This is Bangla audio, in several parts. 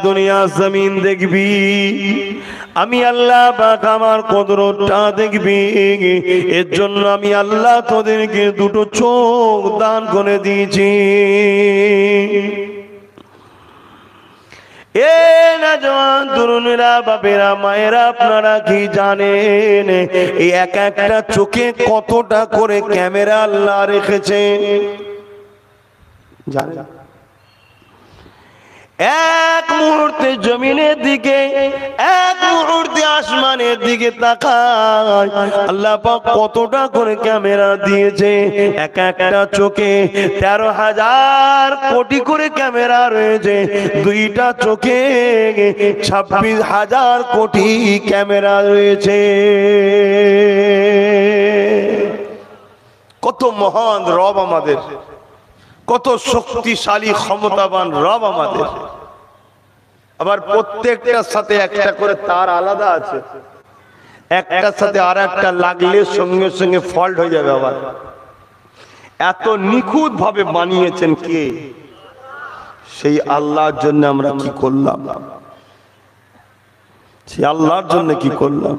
দুনিয়া জমিন দেখবি, আমি আল্লাহ পাক আমার কুদরতটা দেখবি। এর জন্য আমি আল্লাহ তোদেরকে দুটো চোখ দান করে দিয়েছি। এ নওজওয়ান তরুণেরা, বাপেরা, মায়েরা, আপনারা কি জানেন এই এক একটা চোখে কতটা করে ক্যামেরা আল্লাহ রেখেছে? জানেন? এক মুহূর্তে জমিনের দিকে, এক মুহূর্তে আসমানের দিকে তাকায়, আল্লাহ পাক কতটা করে ক্যামেরা দিয়েছে। এক একটা চোখে 13,000 কোটি করে ক্যামেরা রয়েছে। দুইটা চোখে 26,000 কোটি ক্যামেরা রয়েছে। কত মহান রব আমাদের, কত শক্তিশালী ক্ষমতাবান রব আমাদের। আবার প্রত্যেকটার সাথে একটা করে তার আলাদা আছে, একটার সাথে আর একটা লাগলে সঙ্গে সঙ্গে ফল্ট হয়ে যাবে। আবার এত নিখুঁত ভাবে বানিয়েছেন কে? সেই আল্লাহর জন্য আমরা কি করলাম? সেই আল্লাহর জন্য কি করলাম?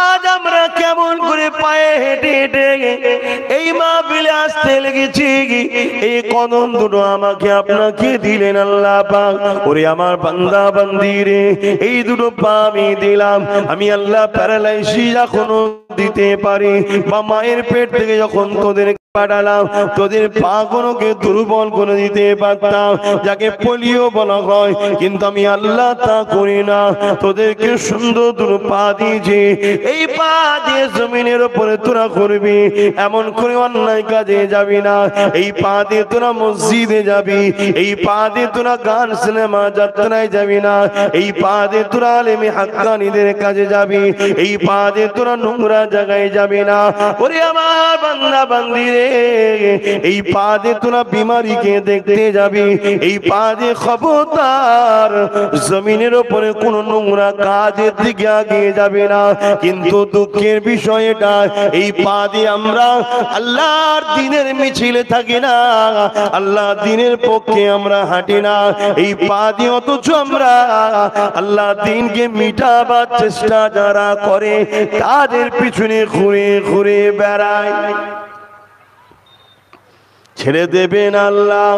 আজ আমরা কেমন করে পায়ে হেঁটে হেঁটে এই মাহফিলে আসতে লেগেছি। এই কদম দুটো আমাকে আপনাকে দিলেন আল্লাহ পাক। ওরে আমার বান্দা বান্দি রে, এই দুটো পা আমি দিলাম। আমি আল্লাহ প্যারালাইসিস এখনো দিতে পারি, বা মায়ের পেট থেকে যখন তোদের পাঠালাম তোদের পা গুলোকে দুর্বল করে দিতে পারতাম, যাকে পোলিও বলা হয়, কিন্তু আমি আল্লাহ তা করি না। তোদেরকে সুন্দর দুটো পা দিয়েছি, এই পা দিয়ে জমিনের উপরে তোরা করবি, এমন করে অন্যায় কাজে যাবি না। এই পা দিয়ে তোরা মসজিদে যাবি, এই পা দিয়ে তোরা গান সিনেমা যাত্রায় যাবি না। এই পা দিয়ে তোরা আলেমে হাক্কানীদের কাজে যাবি, এই পা দিয়ে তোরা নোংরা জায়গায় যাবি না। ওরে আমার বান্দা বান্দি রে, এই পা দিয়ে তোরা বিমারিকে দেখতে যাবি, এই পা দিয়ে খবরদার জমিনের উপরে কোন নোংরা কাজের দিকে আগিয়ে যাবে না। কিন্তু দুঃখের বিষয় এটা, এই পা দিয়ে আমরা আল্লাহর দ্বীনের মিছিলে থাকি না, আল্লাহর দ্বীনের পক্ষে আমরা হাঁটি না। এই পা দিয়ে অথচ আমরা আল্লাহর দ্বীনকে মিটাবার চেষ্টা যারা করে তাদের পিছনে ঘুরে ঘুরে বেড়ায়। ছেড়ে দেবেন আল্লাহ।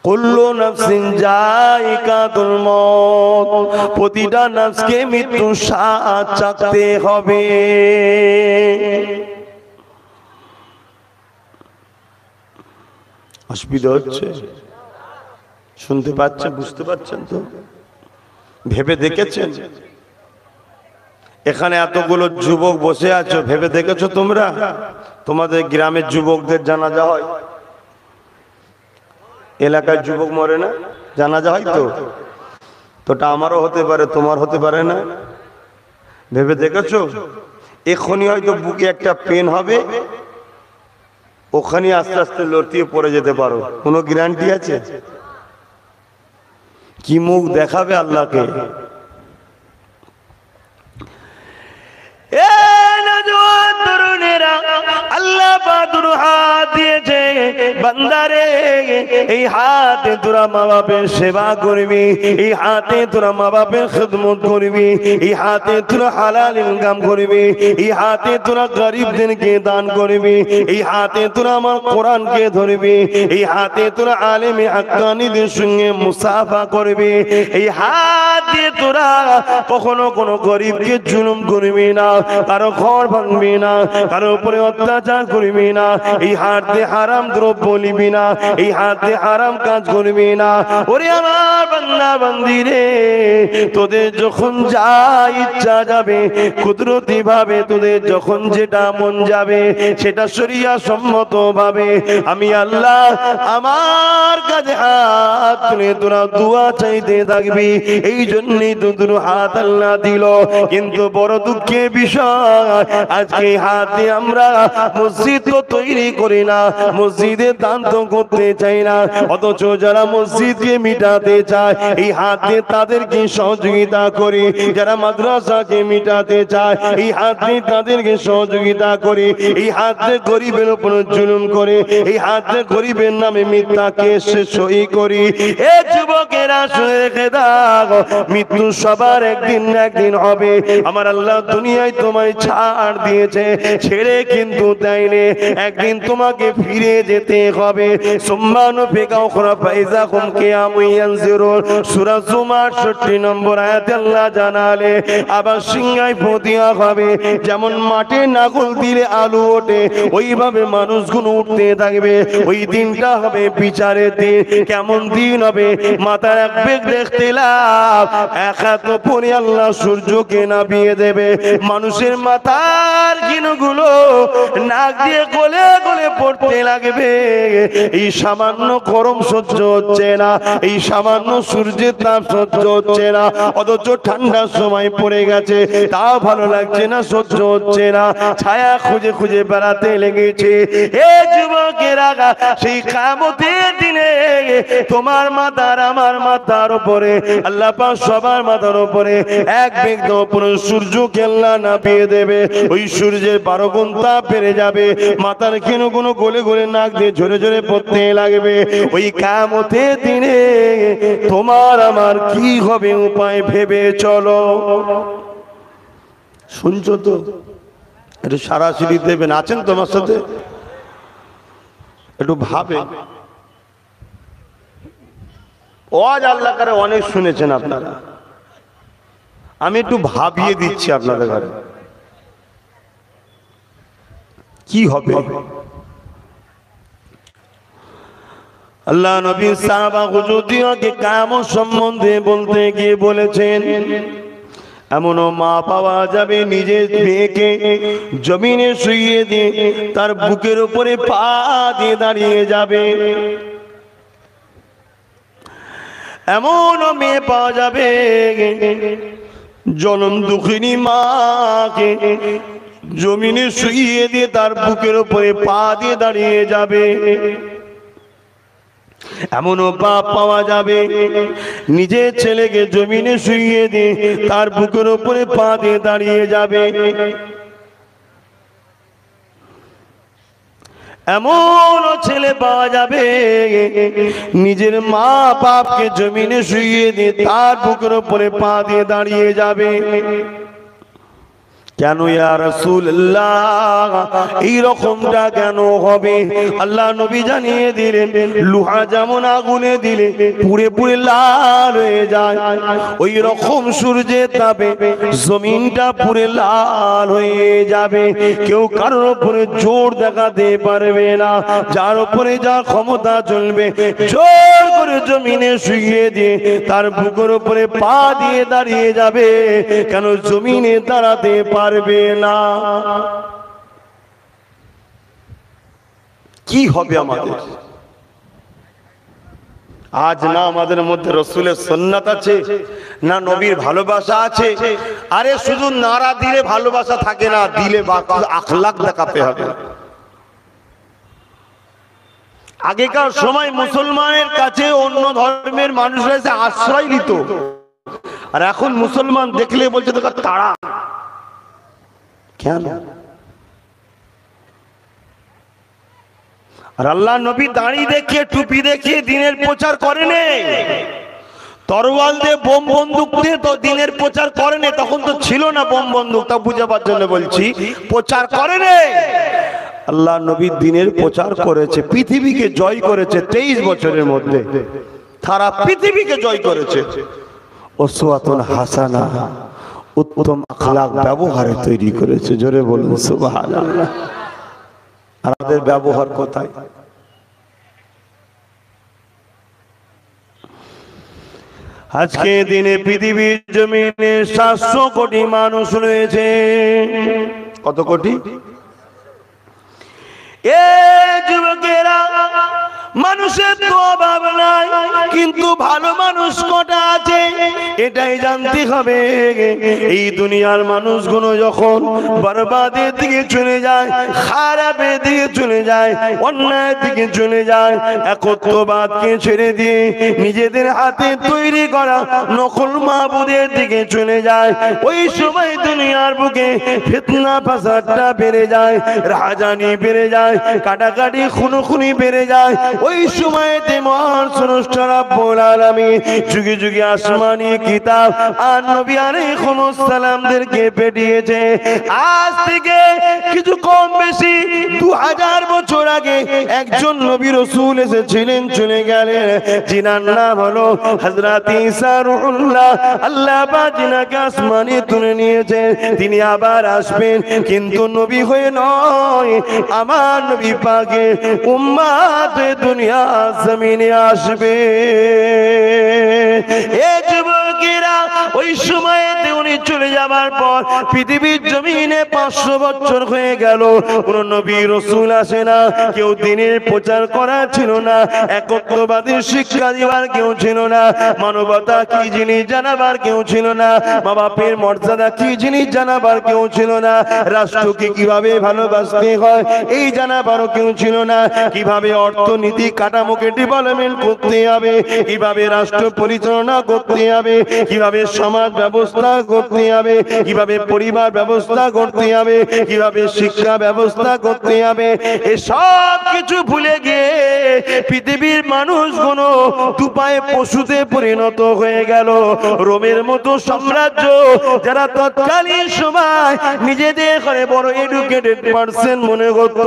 কুল্লু নাফসিন যায়িকাতুল মউত, প্রতিটা নফসকে মৃত্যু স্বাদ চাখতে হবে। অসুবিধা হচ্ছে? শুনতে পাচ্ছেন, বুঝতে পারছেন তো? ভেবে দেখেছেন? এখানে এতগুলো যুবক বসে আছো, ভেবে দেখেছো তোমরা তোমাদের গ্রামের যুবকদের জানাজা হয়? এলাকার যুবক মরে না, জানাজা হয় তো? তোটা আমারও হতে পারে, তোমার হতে পারে না। ভেবে দেখেছো? এখনই হয়তো বুকে একটা পেন হবে, ওখানে আস্তে আস্তে লড়তিয়ে পড়ে যেতে পারো, কোনো গ্যারান্টি আছে? কি মুখ দেখাবে আল্লাহকে? আল্লাহ বাদুর হাত দিয়েছে, বান্দারে এই হাতে তোরা মা বাপের সেবা করবি, এই হাতে তোরা মা বাপের খিদমত করবি, এই হাতে তোরা হালাল ইনকাম করবি, এই হাতে তোরা গরিবদেরকে দান করবি, এই হাতে তোরা আমার কোরআনকে ধরবি, এই হাতে তোরা আলেমে হাক্কানীদের সঙ্গে মুসাফা করবি, এই হাত দিয়ে তোরা কখনো কোনো গরিবকে জুলুম করবি না, কারো ঘর ভাঙবি না, কারো উপরে অত্যাচার করবি না, এই হাতে হারাম দ্রব্য নিবি না, এই হাতে হারাম কাজ করবি না। ওরে আমার বান্দা বান্দি রে, তোদের যখন যা ইচ্ছা যাবে, কুদরতি ভাবে তোদের যখন যেটা মন যাবে, সেটা শরিয়া সম্মত ভাবে আমি আল্লাহ আমার কাছে হাত তুলে তোরা দোয়া চাইতে থাকবি। এই জন্যই তো দুটো হাত আল্লাহ দিল। কিন্তু বড় দুঃখের বিষয়, আজকে হাত দিয়ে আমরা মসজিদ তো তৈরি করি না, মসজিদে দান তো করতে চাই না, অথচ যারা মসজিদকে মিটাতে চায় এই হাত দিয়ে তাদেরকে সহযোগিতা করি। যারা মাদ্রাসাকে মিটাতে চায় এই হাত দিয়ে তাদেরকে সহযোগিতা করি। এই হাত দিয়ে গরিবের উপর জুলুম করে, এই হাত দিয়ে গরিবের নামে মিথ্যা কেস সই করি। এ যুবকেরা শুনে রেখে দাও, মৃত্যু সবার একদিন না একদিন হবে। আমার আল্লাহ দুনিয়ায় তোমায় ছাড় দিয়েছে, ছেড়ে কিন্তু দেয়নি। একদিন তোমাকে ফিরে যেতে হবে। সুম্মানু ফিকা উখরা ফাইজাকুম কিয়ামুন ইয়ানজিরুন, সূরা জুমার 68 নম্বর আয়াতে আল্লাহ জানালে আবার সিংহায় ফতিয়া হবে। যেমন মাঠে নাগল দিলে আলু ওঠে, ওইভাবে মানুষগুলো উঠতে থাকবে। ওই দিনটা হবে বিচারের দিন। কেমন দিন হবে? মাথার এক বেগ দেখতে লাভ, এক হাত পরে আল্লাহ সূর্যকে নামিয়ে দেবে। মানুষের মাথার গিনুগুলো নাক দিয়ে গলে গলে পড়তে লাগবে। এই সামান্য গরম সহ্য হচ্ছে না, এই সামান্য সূর্যের তাপ সহ্য হচ্ছে না, অথচ ঠান্ডার সময় পড়ে গেছে, তাও ভালো লাগছে না, সহ্য হচ্ছে না। ছায়া খুঁজে খুঁজে বেড়াতে লেগেছে। এ যুবকেরা, সেই কিয়ামতের দিনে তোমার মাথার আমার মাথার উপরে আল্লাহ পাক সবার মাথার উপরে এক বেগ উপরে সূর্যকে আল্লাহ নামিয়ে দেবে। ওই সূর্যের 12 গুণ তাপ বেড়ে যাবে, মাথার কিনুগুলো গলে গলে নাক দিয়ে ঝরে ঝরে পড়তে লাগবে। ওই কিয়ামতের দিনে তোমার আমার কি হবে উপায় ভেবে চলো। শুনছো তো? একটু সারাসিরি দেবেন, আছেন তোমার সাথে? একটু ভাবে। ওয়াজ আল্লাহ করে অনেক শুনেছেন আপনারা, আমি একটু ভাবিয়ে দিচ্ছি আপনাদের ঘরে কি হবে। আল্লাহ নবী সাহাবা হুজুরদেরকে কিয়ামত সম্বন্ধে বলতে গিয়ে বলেছেন, এমনও মা পাওয়া যাবে নিজের মেয়েকে জমিনে শুইয়ে দিয়ে তার বুকের উপরে পা দিয়ে দাঁড়িয়ে যাবে। এমনও মেয়ে পাওয়া যাবে জনম দুঃখিনী মাকে জমিনে শুইয়ে দিয়ে তার বুকের উপরে পা দিয়ে দাঁড়িয়ে যাবে। এমনও বাপ পাওয়া যাবে নিজের ছেলেকে জমিনে শুইয়ে দিয়ে তার বুকের উপরে পা দিয়ে দাঁড়িয়ে যাবে। এমন ছেলে পাওয়া যাবে নিজের মা বাপকে জমিনে শুইয়ে দিয়ে তার বুকের উপরে পা দিয়ে দাঁড়িয়ে যাবে। কেন ইয়া রাসূলুল্লাহ, এই রকমটা কেন হবে? আল্লাহ নবী জানিয়ে দিলেন, লোহা যেমন আগুনে দিলে পুড়ে পুড়ে লাল হয়ে যায়, ওই রকম সূর্যের তাপে জমিনটা পুড়ে লাল হয়ে যাবে। কেউ কারোর উপরে জোর দেখাতে পারবে না, যার উপরে যা ক্ষমতা চলবে জোর করে জমিনে শুইয়ে দিয়ে তার বুকের উপরে পা দিয়ে দাঁড়িয়ে যাবে। কেন? জমিনে দাঁড়াতে পারবে না। কি হবে আমাদের? আজ না আমাদের মধ্যে রাসূলের সুন্নাত আছে, না নবীর ভালোবাসা আছে। আরে শুধু নারা দিলে ভালোবাসা থাকে না, দিলে আখলাক দেখাতে হবে। আগেকার সময় মুসলমানের কাছে অন্য ধর্মের মানুষরা এসে আশ্রয় নিত, আর এখন মুসলমান দেখলে বলছে তোকে তাড়া। কেন? আর আল্লাহ নবী দাড়ি দেখিয়ে টুপি দেখিয়ে দিনের প্রচার করেনি, তরোয়াল দিয়ে বোম বন্দুক দিয়ে তো দিনের প্রচার করেনি। তখন তো ছিল না বোম বন্দুক, তা বুঝাবার জন্য বলছি, প্রচার করেনি। আল্লাহ নবী দিনের প্রচার করেছে, পৃথিবীকে জয় করেছে 23 বছরের মধ্যে, সারা পৃথিবীকে জয় করেছে। উসওয়াতুন হাসানা, উত্তম আখলাক ব্যবহারে তৈরি করেছে। জোরে বলুন সুবহানাল্লাহ। আমাদের ব্যবহার কোথায়? আজকে দিনে পৃথিবীর জমিনে 700 কোটি মানুষ রয়েছে। কত কোটি? এ যুবকেরা, মানুষের তো অভাব নাই, কিন্তু ভালো মানুষ কটা আছে এটাই জানতে হবে। এই দুনিয়ার মানুষগুলো যখন বরবাদের দিকে চলে যায়, খারাপের দিকে চলে যায়, অন্যায়ের দিকে চলে যায়, একত্ববাদকে ছেড়ে দিয়ে নিজেদের হাতে তৈরি করা নকল মাবুদের দিকে চলে যায়, ওই সময় দুনিয়ার বুকে ফিতনা ফাসাদটা বেড়ে যায়, রাহাজানি বেড়ে যায়, কাটাকাটি খুনোখুনি বেড়ে যায়। ওই সময়তে মহান স্রষ্টা রব্বুল আলামিন যুগে যুগে আসমানি কিতাব আর নবী আলাইহিস সালামদেরকে পাঠিয়েছে। আজ থেকে কিছু কম বেশি 2000 বছর আগে একজন নবী রাসূল এসেছিলেন, চলে গেলেন, যিনার নাম হলো হযরত ঈসা রূহুল্লাহ। আল্লাহ পাক যিনাকে আসমানে তুলে নিয়েছেন, তিনি আবার আসবেন, কিন্তু নবী হয়ে নয়, আমার নবী পাকের উম্মত দুনিয়া জমিনে আসবে। এ যুবকেরা, ওই সময়তে উনি চলে যাবার পর পৃথিবীর জমিনে 500 বছর হয়ে গেল, কোন নবী রাসূল আসে না, কেউ দ্বীনের প্রচার করা ছিল না, একত্ববাদের শিক্ষা দিবার কেউ ছিল না, মানবতা কি জিনিস জানাবার কেউ ছিল না, মা বাপের মর্যাদা কি জিনিস জানাবার কেউ ছিল না, রাষ্ট্রকে কিভাবে ভালোবাসতে হয় এই জানাবারও কেউ ছিল না, কিভাবে অর্থনীতি কাঠামোকে ডেভেলপমেন্ট করতে হবে, কিভাবে রাষ্ট্র পরিচালনা করতে হবে, কিভাবে সমাজ ব্যবস্থা করতে হবে, কিভাবে পরিবার ব্যবস্থা করতে হবে, কিভাবে শিক্ষা ব্যবস্থা করতে হবে, এসব কিছু ভুলে গিয়ে পৃথিবীর মানুষগুলো দুপায়ে পশুতে পরিণত হয়ে গেল। রোমের মতো সাম্রাজ্য, যারা তৎকালীন সময় নিজেদের ঘরে বড় এডুকেটেড পার্সন মনে করত,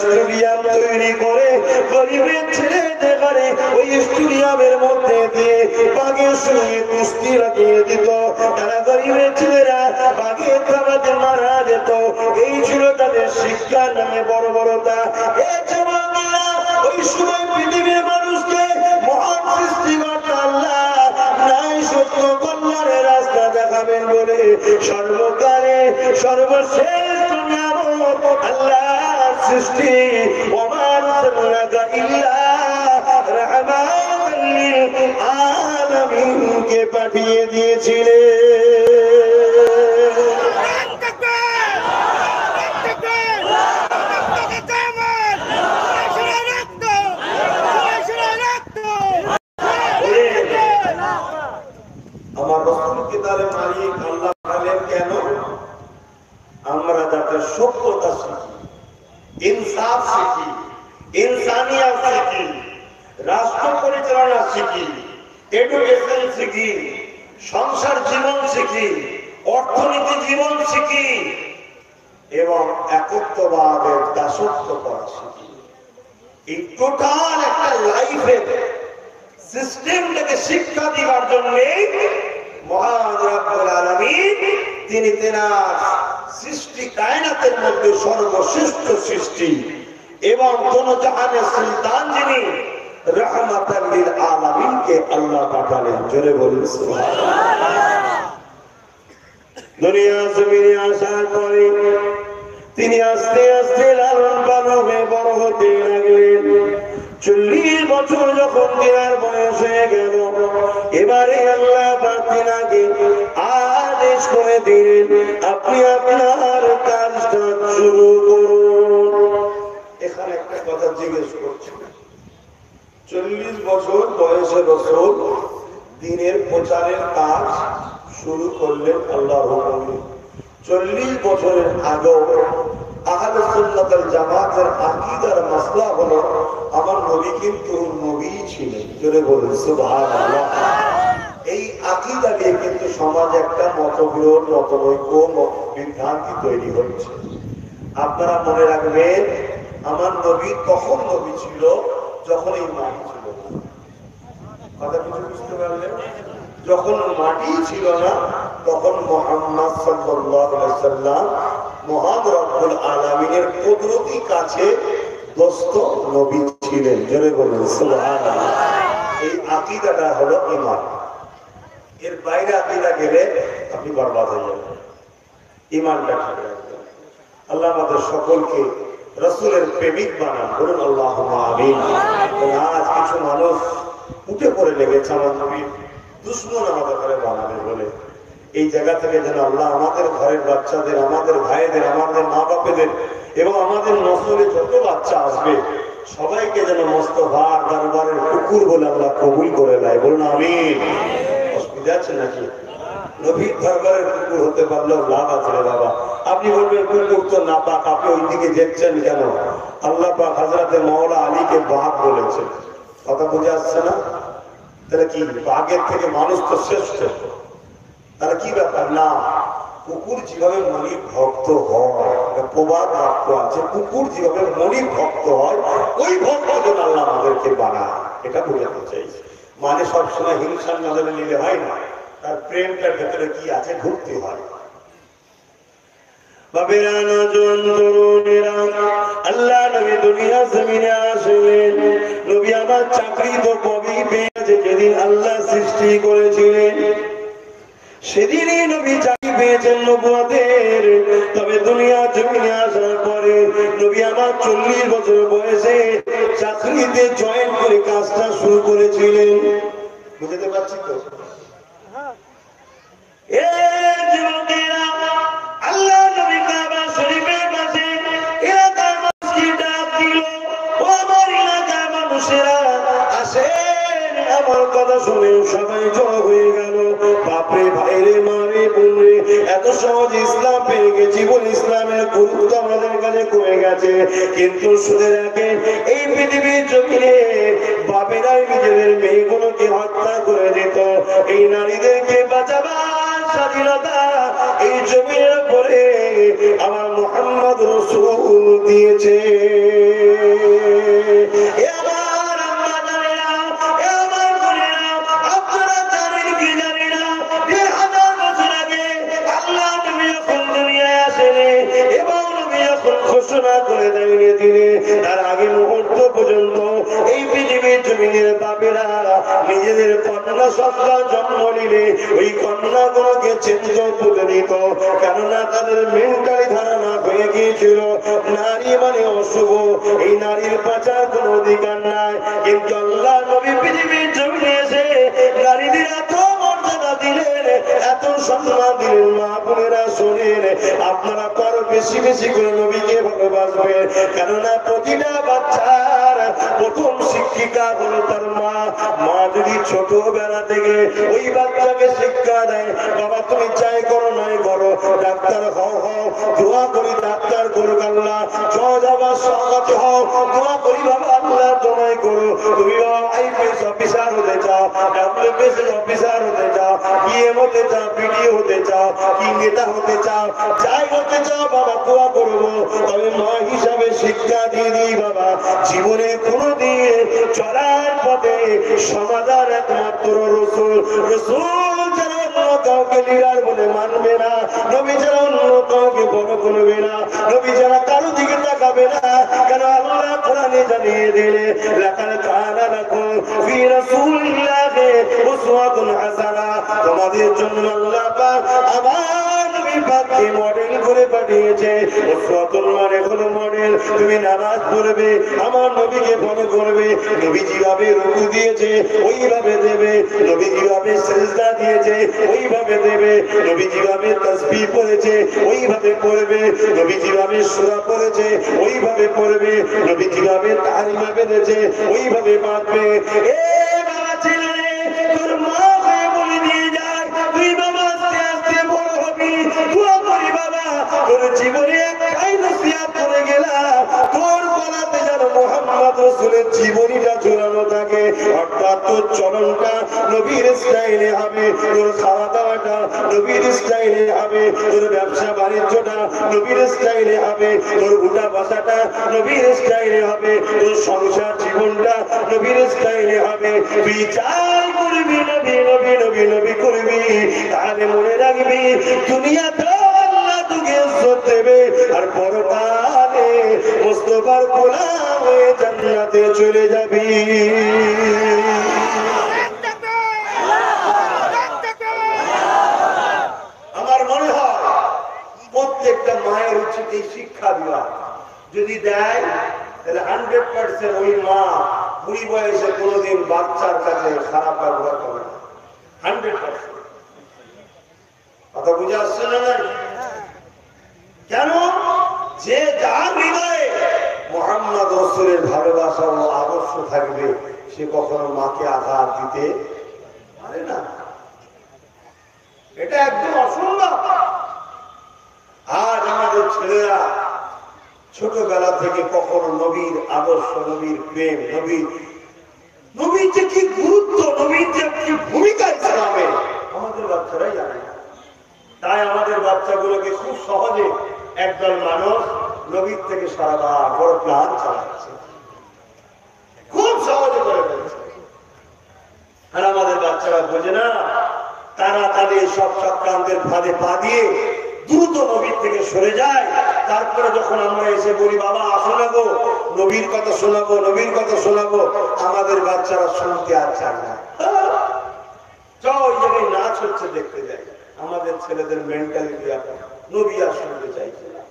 স্টেডিয়াম তৈরি করে গরিবের ছেলেদের ঘরে ওই স্টেডিয়ামের মধ্যে দিয়ে বাঘের সঙ্গে কুস্তি লাগিয়ে দিত, তারা গরিবের ছেলেরা বাঘের থাবাতে মারা যেত। এই ছিল তাদের শিক্ষার নামে বর্বরতা। ওই সময় পৃথিবীর মানুষকে মহান সৃষ্টিকর্তা আল্লাহ নাই সত্য কল্যাণের রাস্তা দেখাবেন বলে সর্বকালে সর্বশ্রেষ্ঠ নিয়ামত আল্লাহর সৃষ্টি ওমা আরসালনাকা ইল্লা রাহমাতাল লিল আলামিনকে পাঠিয়ে দিয়েছিলেন। আমার রাসূলকে তার মালিক আল্লাহ বলেন কেন? আমরা যাতে সভ্যতা শিখি, ইনসাফ শিখি, ইনসানিয়ত শিখি, রাষ্ট্র পরিচালনা শিখি, এডুকেশন শিখি, সংসার জীবন শিখি, অর্থনীতি জীবন শিখি এবং একত্ববাদের দাসত্ব করা শিখি। এই টোটাল একটা লাইফের সিস্টেমটাকে শিক্ষা দিবার জন্য মহান রব্বুল আলামিন তিনি তেনার সৃষ্টি কায়নাতের মধ্যে সর্বশ্রেষ্ঠ সৃষ্টি এবং কোন জাহানের সুলতান যিনি রাহমাতাল লিল আলামিনকে আল্লাহ পাঠালেন। জোরে বলুন সুবহানাল্লাহ। দুনিয়া জমিনে আসার পরে তিনি আস্তে আস্তে লালন পালন হয়ে বড় হতে লাগলেন। 40 বছর যখন তিনার বয়স হয়ে গেল, এবারে আল্লাহ পাক তিনাকে আদেশ করে দিলেন, আপনি আপনার কাজটা শুরু করুন। এখানে একটা কথা জিজ্ঞেস করছি, 40 বছর বয়সে রাসূল দ্বীনের প্রচারের কাজ শুরু করলেন আল্লাহর হুকুমে। 40 বছরের আগেও আহলে সুন্নাত ওয়াল জামাতের আকীদার মাসলা হলো আমার নবী কিন্তু নবী ছিলেন। জোরে বলুন সুবহানাল্লাহ। এই আকীদা নিয়ে কিন্তু সমাজে একটা মতবিরোধ, মতৈক্য, বিভ্রান্তি তৈরি হচ্ছে। আপনারা মনে রাখবেন, আমার নবী তখন নবী ছিল যখন এই মাটি ছিল না। কথা কিছু বুঝতে পারলেন? যখন মাটি ছিল না তখন মুহাম্মদ সাল্লাল্লাহু আলাইহি ওয়াসাল্লাম মহান রব্বুল আলামিনের কুদরতি কাছে দোস্ত নবী ছিলেন। জোরে বলুন সুবহানাল্লাহ। এই আকীদাটা হলো ঈমান। এর বাইরে আকীদা গেলে আপনি বরবাদ হয়ে যাবেন। ঈমানটা ঠিক রাখবেন। আল্লাহ আমাদের সকলকে রাসূলের প্রেমিক বানান, বলুন আল্লাহুম্মা আমিন। আজ কিছু মানুষ উঠে পড়ে লেগেছে আমার নবীর দুশমন আমাদের ঘরে বানাবে বলে। এই জায়গা থেকে যেন আল্লাহ আমাদের ঘরের বাচ্চাদের, আমাদের ভাইদের, আমাদের মা বাপেদের এবং আমাদের নসলে যত বাচ্চা আসবে সবাইকে যেন মোস্তফার দরবারের কুকুর বলে আল্লাহ কবুল করে নেয়, বলুন আমিন। অসুবিধা আছে নাকি? নবীর দরবারের কুকুর হতে পারলেও লাভ আছে রে বাবা। আপনি বলবেন কুকুর তো না পাক, আপনি ওইদিকে দেখছেন কেন? আল্লাহ পাক হযরতে মাওলা আলীকে বাঘ বলেছে, কথা বুঝে আসছে না? তাহলে কি বাঘের থেকে মানুষ তো শ্রেষ্ঠ? তাহলে কি ব্যাপার না? কুকুর যেভাবে মনিব ভক্ত হয়, প্রবাদ বাক্য আছে, কুকুর যেভাবে মনিব ভক্ত হয় ওই ভক্ত যেন আল্লাহ আমাদেরকে বানায়, এটা বোঝাতে চাইছে। মানে সবসময় হিংসার নজরে নিলে হয় না, তার প্রেমটার ভেতরে কি আছে ঢুকতে হয়। আল্লাহ নবী দুনিয়া জমিনে আসলেন। নবী আমার চাকরি তো কবি পেয়েছে যেদিন আল্লাহ সৃষ্টি করেছিলেন, সেদিনই নবী চাকরি পেয়েছেন নবুয়তের। তবে দুনিয়া জমিনে আসার পরে নবী আমার 40 বছর বয়সে চাকরিতে জয়েন করে কাজটা শুরু করেছিলেন। বুঝতে পারছি তো? আল্লাহ নবী কাবা শরীফের পাশে এলাকার মসজিদ ডাক দিল, ও আমার এলাকার মানুষেরা আসেন, আমার কথা শুনে সবাই জড়ো হয়ে গেল। বাপরে ভাইরে মারে বোনরে, এত সহজ ইসলাম পেয়ে গেছি বলে ইসলামের গুরুত্ব আমাদের কাছে কমে গেছে। কিন্তু শুনে রাখেন, এই পৃথিবীর জমিনে বাপেরাই নিজেদের মেয়েগুলোকে হত্যা করে দিত। এই নারীদেরকে বাঁচাবার স্বাধীনতা এই জমিনের উপরে আমার মুহাম্মদ রাসূল দিয়েছে। ঘোষণা করে দাঁড়িয়ে দিলে তার আগে মুহূর্ত পর্যন্ত এই পৃথিবীর জমিনের বাপেরা নিজেদের কন্যা সন্তান জন্ম নিলে ওই কন্যাগুলোকে চেঞ্জ করে দিত, কেননা তাদের মেন্টালি ধারণা হয়ে গিয়েছিল নারী মানে অশুভ, এই নারীর বাঁচার কোনো অধিকার নাই। কিন্তু আল্লাহ নবী পৃথিবীর জমিনে এসে নারীদের এত মর্যাদা দিলেন, এত সম্মান দিলেন। মা বোনেরা শোনেন, আপনারা করো বেশি বেশি করে নবীকে ভালোবাসবেন, কেননা প্রতিটা বাচ্চার প্রথম শিক্ষিকা হলো তার মা। মা যদি ছোটবেলা থেকে ওই বাচ্চাকে শিক্ষা দেয়, বাবা তুমি চাই করো নাই করো, ডাক্তার হও হও, দোয়া করি ডাক্তার করুক আল্লাহ, জজ আবার সঙ্গত হও, দোয়া করি বাবা আল্লাহ তোমায় করো। তুমি আইপিএস অফিসার হতে চাও, ডাব্লিউবিএসএস অফিসার হতে চাও, বিএম হতে চাও, পিডিও হতে চাও, কি নেতা হতে চাও, যাই হতে চাও বাবা দোয়া করবো। তবে মা হিসাবে শিক্ষা দিয়ে দিই বাবা, জীবনে কোনোদিন চলার পথে সমাধান একমাত্র রাসূল। রাসূল যারা অন্য কাউকে লিডার বলে মানবে না, নবী যারা অন্য কাউকে বড় করবে না, নবী যারা কারো দিকে তাকাবে না, কেন আল্লাহ কোরআনে জানিয়ে দিলে লাকাদ কানা লাকুম ফি রাসূলিল্লাহি উসওয়াতুন হাসানাহ, তোমাদের জন্য আল্লাহ পাক আমার নবী পাককে মডেল করে পাঠিয়েছে। উসওয়াতুন মানে হলো মডেল, তুমি নামাজ পড়বে আমার নবীকে ফলো করবে, নবী যেভাবে রুকু দিয়েছে ওইভাবে দেবে, নবী যেভাবে সিজদা দিয়েছে ওইভাবে দেবে, নবী যেভাবে তাসবিহ পড়েছে ওইভাবে পড়বে, নবী যেভাবে সূরা পড়েছে ওইভাবে পড়বে, নবী যেভাবে তাহরিমা বেঁধেছে ওইভাবে বাঁধবে। এ বাবা ছেলে, তোর মা হয়ে বলে দিয়ে যায়, তুই বাবা আস্তে আস্তে বড় হবি, দোয়া করি বাবা তোর জীবনে একটাই নসিহত করে গেলাম, তোর গলাতে যেন মুহাম্মদ রাসূলের জীবনীটা ঝুলানো থাকে, অর্থাৎ তোর চলনটা নবীর স্টাইলে হবে, তোর খাওয়া দাওয়াটা নবীর স্টাইলে হবে, তোর ব্যবসা বাণিজ্যটা নবীর স্টাইলে হবে, তোর উঠা বসাটা নবীর স্টাইলে হবে, তোর সংসার জীবনটা নবীর স্টাইলে হবে। বিচার করবি নবী নবী নবী নবী করবি, তাহলে মনে রাখবি দুনিয়াতে আল্লাহ তোকে ইজ্জত দেবে, আর পরকালে মুস্তাফার গোলাম হয়ে জান্নাতে চলে যাবি। আমার মনে হয় প্রত্যেকটা মায়ের উচিত এই শিক্ষা দেওয়া, যদি দেয় তাহলে 100% ওই মা বুড়ি বয়সে কোনোদিন বাচ্চার কাছে খারাপ ব্যবহার করে না। 100%। কথা বুঝে আসছে না? কেন? যে যার হৃদয়ে মুহাম্মদ রাসূলের ভালোবাসা ও আদর্শ থাকবে সে কখনো মাকে আঘাত দিতে পারে না। এটা একদম অসম্ভব। আজ আমাদের ছেলেরা ছোটবেলা থেকে কখনো নবীর আদর্শ, নবীর প্রেম, নবীর যে কি গুরুত্ব, নবীর যে কি ভূমিকা ইসলামে আমাদের বাচ্চারাই জানে না। তাই আমাদের বাচ্চাগুলোকে খুব সহজে একদল মানুষ নবীর থেকে সারা বড় প্ল্যান চালাচ্ছে, খুব সহজে করে ফেলছে। আর আমাদের বাচ্চারা বোঝে না, তারা তাদের সব চক্রান্তের ফাঁদে পা দিয়ে দ্রুত নবীর থেকে সরে যায়। তারপরে যখন আমরা এসে বলি বাবা শোনাবো, নবীর কথা শোনাবো, নবীর কথা শোনাবো, আমাদের বাচ্চারা শুনতে আর চায় না। ওই জায়গায় নাচ হচ্ছে দেখতে যায়। আমাদের ছেলেদের মেন্টালিটি এখন নবী আর শুনতে চাইছে না।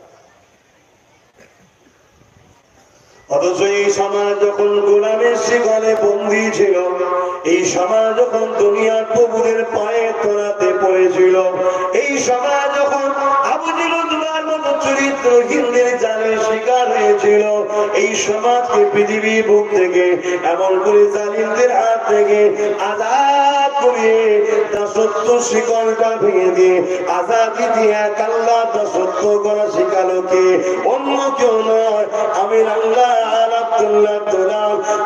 অথচ এই সমাজ যখন গোলামের শিকলে বন্দী ছিল, এই সমাজ যখন দুনিয়ার প্রভুদের পায়ে তোলাতে পড়েছিল, এই সমাজ যখন আবু জেহেল উতবার মতো চরিত্রহীনদের জালে শিকার হয়েছিল, এই সমাজকে পৃথিবীর বুক থেকে এমন করে জালিমদের হাত থেকে আজাদ করিয়ে দাসত্ব শিকলটা ভেঙে দিয়ে আজাদি দিয়ে এক আল্লাহ দাসত্ব করা শিখালো কে? অন্য কেউ নয়, আমির আল্লাহ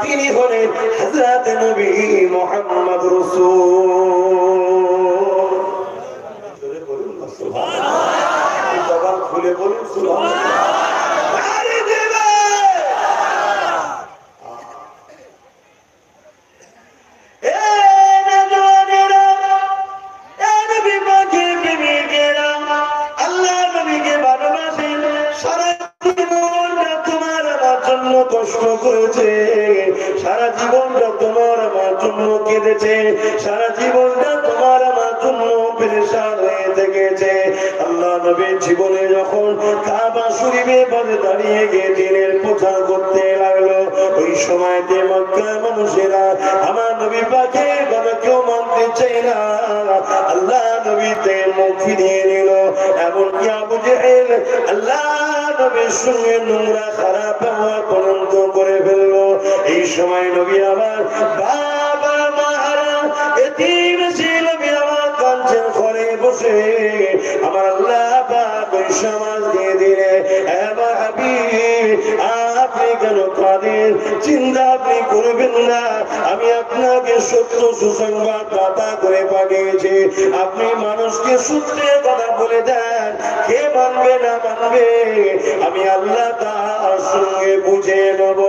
তিনি হলেন হযরত নবী মুহাম্মদ রাসূল। বলুন না সুবহানাল্লাহ, জবান খুলে বলুন সুবহানাল্লাহ। কষ্ট করেছে সারা জীবনটা, তোমার আমার জন্য কেঁদেছে সারা জীবনটা, তোমার আমার জন্য পেরেশান হয়ে থেকেছে। আল্লাহ নবীর জীবনে যখন কাবা শরীফে পাশে দাঁড়িয়ে গিয়ে দিনের প্রচার করতে লাগলো, ওই সময়তে মক্কার মানুষেরা আমার নবী পাকের কথা কেউ মানতে চাই না। আল্লাহ নবীতে মুখ ফিরিয়ে নিল। এমনকি আবু জেহেল আল্লাহ নবীর সঙ্গে নোংরা খারাপ ব্যবহার পর্যন্ত করে ফেললো। এই সময় নবী আমার বাবা মারা এতিম ছিল, আমার কাঁদছেন ঘরে বসে। আমার আল্লাহ পাক ওই সমাজ দিয়ে দিলে, আমার হাবিব আপনি কেন কাঁদেন? চিন্তা আপনি করবেন না, আমি আপনাকে সত্য সুসংবাদ দাতা করে পাঠিয়েছি। আপনি মানুষকে সত্যের কথা বলে দেন, কে মানবে না মানবে আমি আল্লাহ তার সঙ্গে বুঝে নেব।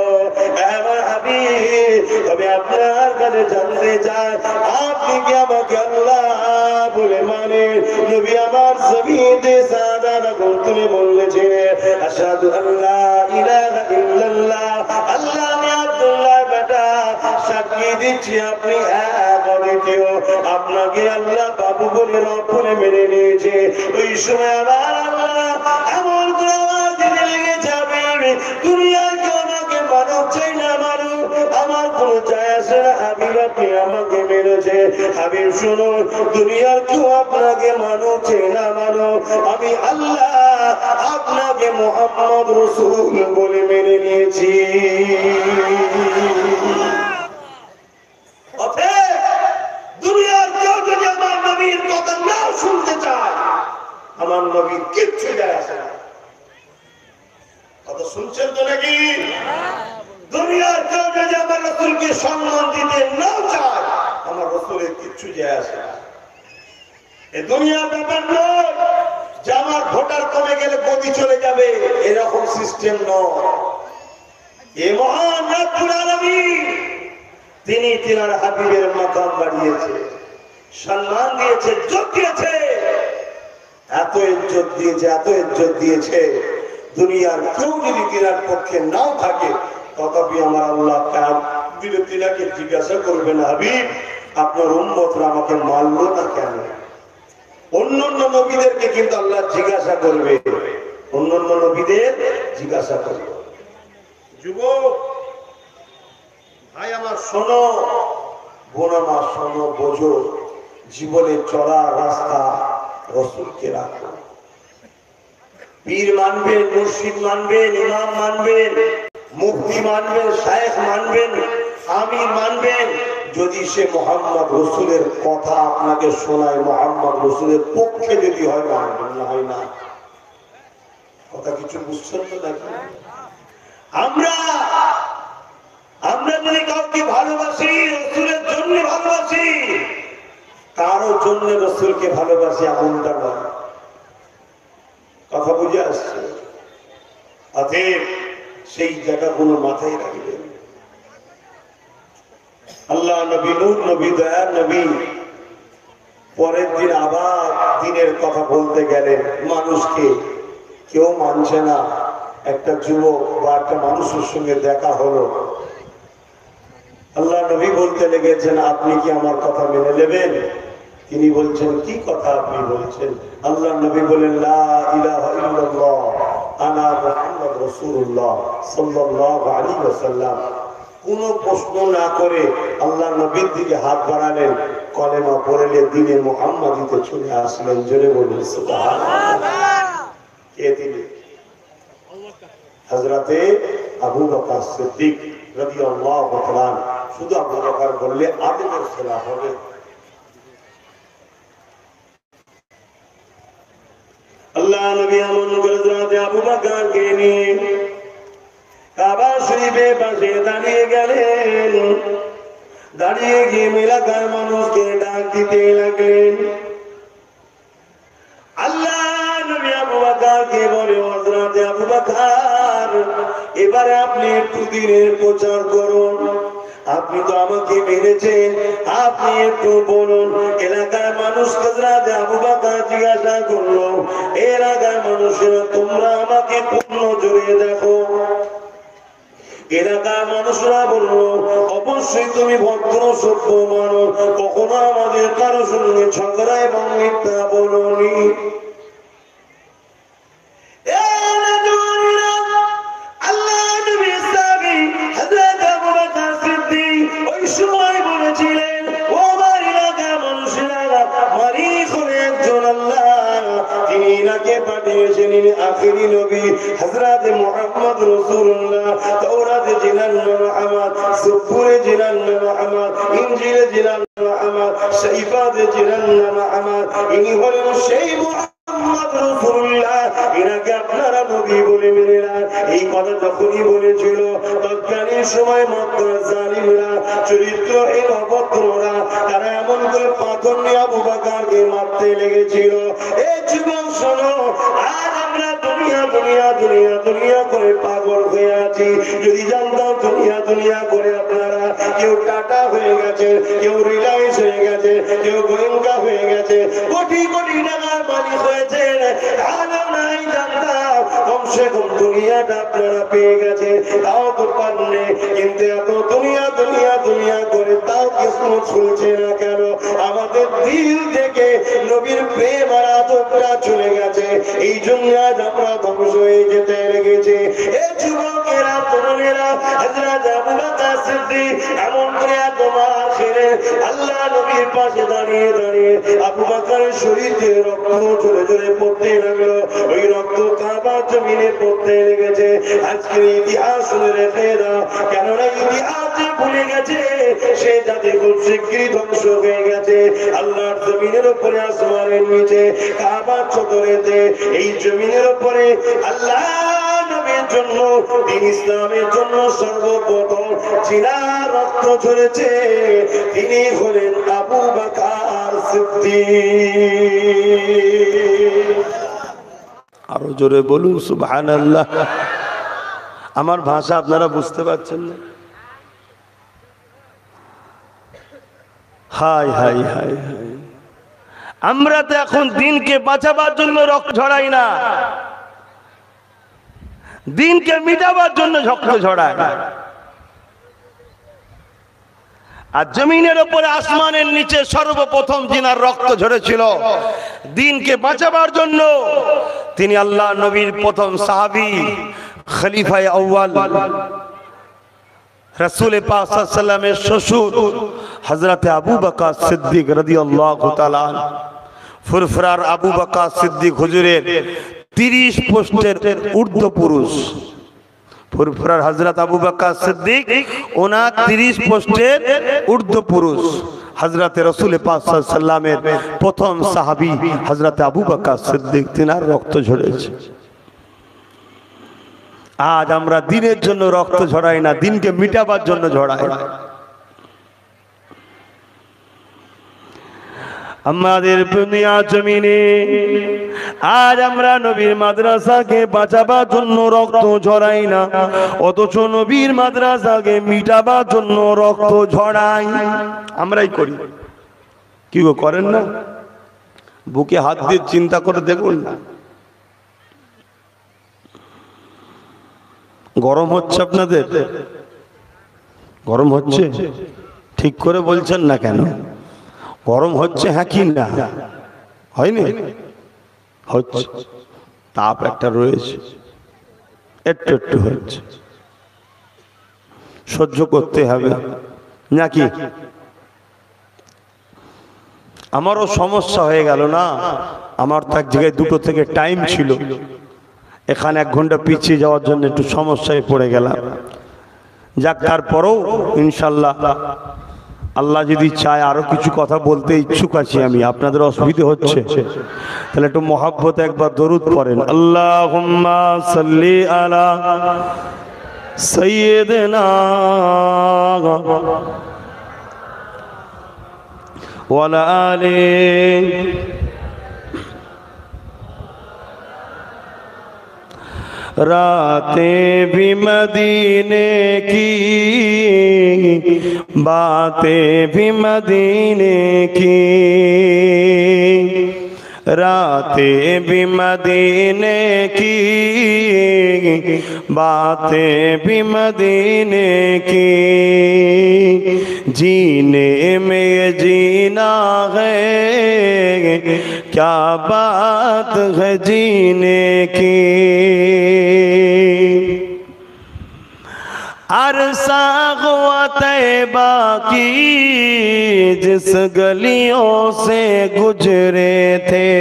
আমার হাবিব তবে আপনার কাছে জানতে চাই, আপনি কি আমাকে আল্লাহ বলে মানে? নবী আমার জমিনে সাদাত করে বলেছিলেন আশহাদু আল্লা ইলাহা ইল্লাল্লাহ, আল্লাহ আমি আব্দুল্লাহ বেটা সাক্ষী দিচ্ছি আপনি এক অদ্বিতীয়, আপনাকে আল্লাহ বাবু বলে রব বলে মেনে নিয়েছে। ওই সময় আমার আল্লাহ এমন করে আওয়াজ দিতে লেগেছে, দুনিয়ার কেউ আমাকে মানুষ চাই না মানুষ, আমার কোনো চাই আসে না। হাবিব আপনি আমাকে মেরেছে। হাবিব শুনুন, দুনিয়ার কেউ আপনাকে মানুষ চাই না মানুষ, আমি আল্লাহ আপনাকে মুহাম্মদ রাসূল বলে মেনে নিয়েছি। দুনিয়ার কেউ যদি আমার নবীর কথা না শুনতে চায়, আমার নবীর কিচ্ছু যায় আসে না। কথা শুনছেন তো নাকি? দুনিয়ার কেউ যদি আমার রাসূলকে সম্মান দিতে না চায়, আমার রাসূলের কিচ্ছু যায় আসে না। এই দুনিয়ার ব্যাপার নয় যে আমার ভোটার কমে গেলে গতি চলে যাবে, এরকম সিস্টেম নয়। এই মহান রব্বুল আলামিন তিনি তিনার হাবিবের মাকাম বাড়িয়েছে, সম্মান দিয়েছে, ইজ্জত দিয়েছে, এত ইজ্জত দিয়েছে, এত ইজ্জত দিয়েছে, দুনিয়ার কেউ যদি তিনার পক্ষে নাও থাকে, তথাপি আমার আল্লাহ তিনাকে জিজ্ঞাসা করবেন, হাবিব আপনার উম্মতরা আমাকে মানলো না কেন? অন্য নবীদেরকে কিন্তু আল্লাহ জিজ্ঞাসা করবে, অন্য অন্যান্য নবীদের জিজ্ঞাসা করি। যুবক ভাই আমার শোনো, বোন আমার শোনো, বোঝো, জীবনে চলার রাস্তা রসুলকে রাখো। পীর মানবেন, মুর্শিদ মানবেন, ইমাম মানবেন, মুফতি মানবেন, শায়েখ মানবেন, আমির মানবেন, যদি সে মোহাম্মদ রসুলের কথা আপনাকে শোনায়, মোহাম্মদ রসুলের পক্ষে যদি হয়, মানবেন, না হয় না। কথা কিছু বুঝছেন তো নাকি? আমরা যদি কাউকে ভালোবাসি, রসুলের জন্য ভালোবাসি, কারো জন্য রসুলকে ভালোবাসি এমনটা নয়। কথা বুঝে আসছে? অতএব সেই জায়গাগুলো মাথায় রাখবেন। আল্লাহ নবী, নূর নবী, দয়ার নবী পরের দিন আবার দিনের কথা বলতে গেলেন। মানুষকে কেউ মানছে না। একটা যুবক বা একটা মানুষের সঙ্গে দেখা হলো। আল্লাহ নবী বলতে লেগেছেন, আপনি কি আমার কথা মেনে নেবেন? তিনি বলছেন, কি কথা আপনি বলছেন? আল্লাহ নবী বলেন, লা ইলাহা ইল্লাল্লাহ আনা মুহাম্মদ রাসূলুল্লাহ সাল্লাল্লাহু আলাইহি ওয়াসাল্লাম। কোনো প্রশ্ন না করে আল্লাহ নবীর দিকে হাত বাড়ালেন, কলেমা পড়লে দিনে মুহাম্মাদিতে চলে আসলেন। জোরে বলুন সুবহানাল্লাহ। কে তিনি? হযরতে আবু বকর সিদ্দিক রাদিয়াল্লাহু তাআলা। শুধু আবু বকর বললে আদমের খেলাফ হবে। আল্লাহ নবী এমন করে হযরতে আবু বকরকে নিয়ে কাবা শরীফের পাশে দাঁড়িয়ে গেলেন। দাঁড়িয়ে গিয়ে এলাকার মানুষকে ডাক দিতে লাগলেন। আল্লাহ নবী আবু বকরকে বলে, হযরতে আবু বকর, এবারে আপনি একটু দিনের প্রচার করুন। আপনি তো আমাকে মেরেছেন, আপনি একটু বলুন। এলাকার মানুষ হযরতে আবু বকর জিজ্ঞাসা করলো, এলাকার মানুষেরা তোমরা আমাকে পূর্ণ জড়িয়ে দেখো। এলাকার মানুষরা বলল, অবশ্যই তুমি ভদ্র সভ্য মানুষ, কখনো আমাদের কারো সঙ্গে ঝগড়া এবং মিথ্যা বলোনি। আল্লাহ নবী সাহাবী হযরত আবু বকর সিদ্দিক ওই সময় বলেছিলেন, ও আমার এলাকার মানুষেরা, মালিক হলেন একজন আল্লাহ। তিনি এনাকে পাঠিয়েছেন আখিরি নবী হযরত মুহাম্মদ রাসূলুল্লাহ। তাওরাতে জিনান মুহাম্মদ, সুবুরে জিনান মুহাম্মদ, ইনজিলে জিনান মুহাম্মদ, শাইফাতে জিনান মুহাম্মদ। ইনি হলেন সেই মুহাম্মদ রাসূলুল্লাহ। এনাকে আপনারা নবী বলে মেনে নেন। এই কথা যখনই বলেছিল, তৎকালীন সময় মক্কার জালিমরা, চরিত্রহীন অভদ্ররা, তারা এমন করে পাথর নিয়ে আবু বকরকে মারতে লেগেছিল। এই যুবক শোনো, আজ আমরা দুনিয়া দুনিয়া দুনিয়া দুনিয়া করে পাগল হয়ে আছি। যদি জানতাম দুনিয়া দুনিয়া করে আপনারা, কেউ টাটা হয়ে গেছে, কেউ রিলায়েন্স হয়ে গেছে, কেউ গোয়েঙ্কা হয়ে গেছে, কোটি কোটি টাকার মালিক হয়েছে, আলো নাই জানতাম কমসে কম দুনিয়াটা আপনারা পেয়ে গেছে। তাও তো পারলে, কিন্তু এত দুনিয়া দুনিয়া দুনিয়া করে তাও কিসমত খুলছে না কেন? আমাদের দিল থেকে নবীর প্রেম আর আদবটা চলে গেছে। এই জন্য আজ আমরা ধ্বংস হয়ে যেতে লেগেছে। এই যুবকেরা, তরুণেরা, হযরত আবু বকর সিদ্দিক এমন করে তোমার ছেড়ে আল্লাহ নবীর পাশে দাঁড়িয়ে দাঁড়িয়ে আবু বকরের শরীরে রক্ত ঝরে ঝরে পড়তে লাগলো। ওই রক্ত কাবা জমিনে পড়তে লেগেছে। আজকের ইতিহাস শুনে রেখে দাও, কেননা ইতিহাস যে ভুলে গেছে সে জাতি খুব শীঘ্রই ধ্বংস হয়ে গেছে। আল্লাহর জমিনের উপরে, আসমানের নিচে, কাবা চত্বরেতে, এই জমিনের উপরে আল্লাহ নবীর জন্য, দ্বীন ইসলামের জন্য সর্বপ্রথম যিনি রক্ত ঝরেছে তিনি হলেন আবু বকর সিদ্দিক। আরো জোরে বলুন সুবহানাল্লাহ। আমার ভাষা আপনারা বুঝতে পারছেন না? হাই হাই হাই হাই, আমরা তো এখন দিনকে বাঁচাবার জন্য রক্ত ঝরাই না, দিনকে মিটাবার জন্য রক্ত ঝরায়। আর জমিনের উপরে, আসমানের নিচে সর্বপ্রথম যিনার রক্ত ঝরেছিল দিনকে বাঁচাবার জন্য, তিনি আল্লাহ নবীর প্রথম সাহাবী, খলিফায়ে আউয়াল, রাসূল পাক সাল্লাল্লাহু আলাইহি ওয়াসাল্লামের শ্বশুর হযরত আবু বকর সিদ্দিক রাদিয়াল্লাহু তাআলা। ফুরফুরার আবু বকর সিদ্দিক হুজুরের 30 পোস্টের ঊর্ধ্ব পুরুষ। ফুরফুরার হযরত আবু বকর সিদ্দিক ওনার 30 পোস্টের ঊর্ধ্ব পুরুষ। হযরত রাসূল পাক সাল্লাল্লাহু আলাইহি ওয়াসাল্লামের প্রথম সাহাবী হযরত আবু বকর সিদ্দিক, তিনার রক্ত ঝরেছে। আজ আমরা দিনের জন্য রক্ত ঝরাই না, দিনকে মিটাবার জন্য ঝরাই। আমাদের দুনিয়া জমিনে আজ আমরা নবীর মাদ্রাসাকে বাঁচাবার জন্য রক্ত ঝরাই না, অথচ নবীর মাদ্রাসাকে মিটাবার জন্য রক্ত ঝরাই। আমরাই করি। কি গো করেন না? বুকে হাত দিয়ে চিন্তা করে দেখুন না। গরম হচ্ছে আপনাদের? গরম হচ্ছে? ঠিক করে বলছেন না কেন? গরম হচ্ছে হ্যাঁ কি না? হয়নি? হচ্ছে। তাপ একটা রয়েছে, একটু একটু হচ্ছে, সহ্য করতে হবে নাকি? আমারও সমস্যা হয়ে গেল না। আমার তো এক জায়গায় 2টো থেকে টাইম ছিল, এখানে 1 ঘন্টা পিছিয়ে যাওয়ার জন্য একটু সমস্যায় পড়ে গেলাম। যাক, তারপরেও ইনশাল্লাহ আল্লাহ যদি চায় আরো কিছু কথা বলতে ইচ্ছুক আছি আমি। আপনাদের অসুবিধা হচ্ছে? তাহলে একটু মহব্বতে একবার দরুদ পড়েন। আল্লাহুম্মা সাল্লি আলা সাইয়্যিদিনা ওয়া আলা আলিহি रातें भी मदीने की, बातें भी मदीने की, रातें भी मदीने की, बातें भी मदीने की, जीने में ये जीना है, क्या बात है जीने की। अरसा हुआ तैबा की जिस गलियों से गुजरे थे,